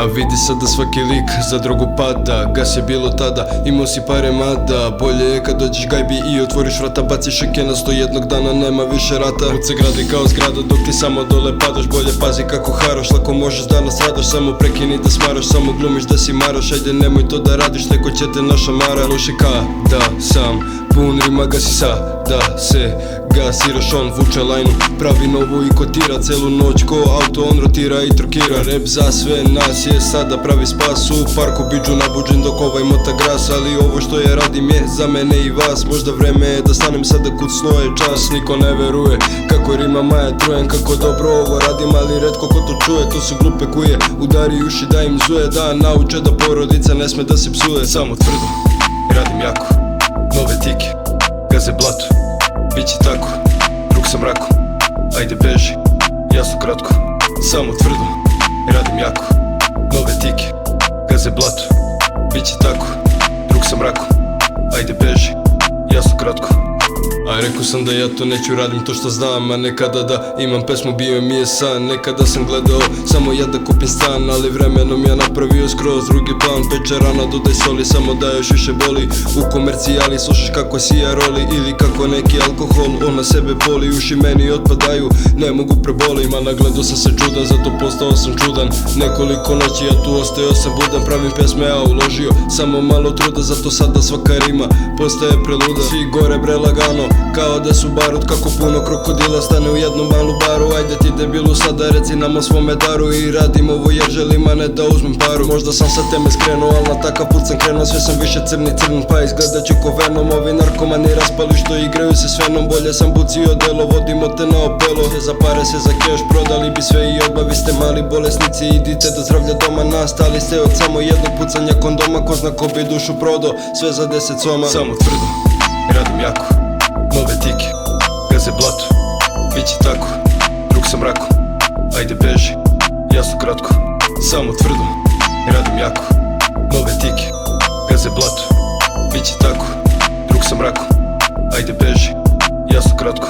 A vidi sad da svaki lik za drogu pada. Gas je bilo tada, imao si pare mada. Bolje je kad dođeš gajbi i otvoriš vrata. Baciš ekenasto, jednog dana nema više rata. Put se gradi kao zgrada dok ti samo dole padaš. Bolje pazi kako haraš, lako možeš danas radaš. Samo prekini da smaraš, samo glumiš da si maraš. Ajde nemoj to da radiš, neko će te našamara. Loše da sam pun rima, gasi da se gasiraš. On vuče lajnu, pravi novu i kotira. Celu noć ko auto on rotira i trokira. Rep za sve nas je sada pravi spas. U parku biđu nabuđen dok ovaj mota gras. Ali ovo što ja radim je za mene i vas. Možda vreme je da stanem sada kucno je čas. Niko ne veruje kako rima maja trujem. Kako dobro ovo radim, ali redko ko to čuje. To su glupe kuje, udari uši da im zuje. Da nauče da porodica ne sme da se psuje. Samo tvrdo, radim jako, nove tike, gaze blatu, biće tako, drug sam rako. Ajde beži, jasno kratko. Samo tvrdo, radim jako, nove tike, gaze blatu, biće tako, drug sam rako. Ajde beži, jasno kratko. A rekao sam da ja to neću, radim to što znam. A nekada da imam pesmu bio mi je san. Nekada sam gledao samo ja da kupim stan. Ali vremenom ja napravio skroz drugi plan. Peče rana, dodaj soli, samo da još više boli. U komercijali slušaš kako sija roli. Ili kako neki alkohol on na sebe boli. Uši meni otpadaju, ne mogu prebolim. A nagledao sam se čudan, zato postao sam čudan. Nekoliko noći ja tu ostao sam budan. Pravim pesme ja uložio samo malo truda. Zato sada svaka rima postaje preluda. Svi gore bre lagano, kao da su barut. Kako puno krokodila stane u jednu malu baru. Ajde ti debilu sada reci nam o svome daru. I radim ovo jer želim, a ne da uzmem paru. Možda sam sa teme skrenuo, al na takav put sam krenuo. Sve sam više crni pa izgledat ću ko Venom. Ovi narkomani raspali što igraju se s Venom. Bolje sam bucio delo, vodimo te na opelo. Sve za pare, sve za keš, prodali bi sve i odmah. Vi ste mali bolesnici, idite do zdravlja doma. Nastali ste od samo jednog pucanja kondoma. Ko zna ko bi dušu prodo, sve za 10 soma. Samo tvrdo, radim jako, nove tike, gaze blatu, biće tako, drug sam rako. Ajde beži, jasno kratko. Samo tvrdo, radim jako, nove tike, gaze blatu, biće tako, drug sam rako. Ajde beži, jasno kratko.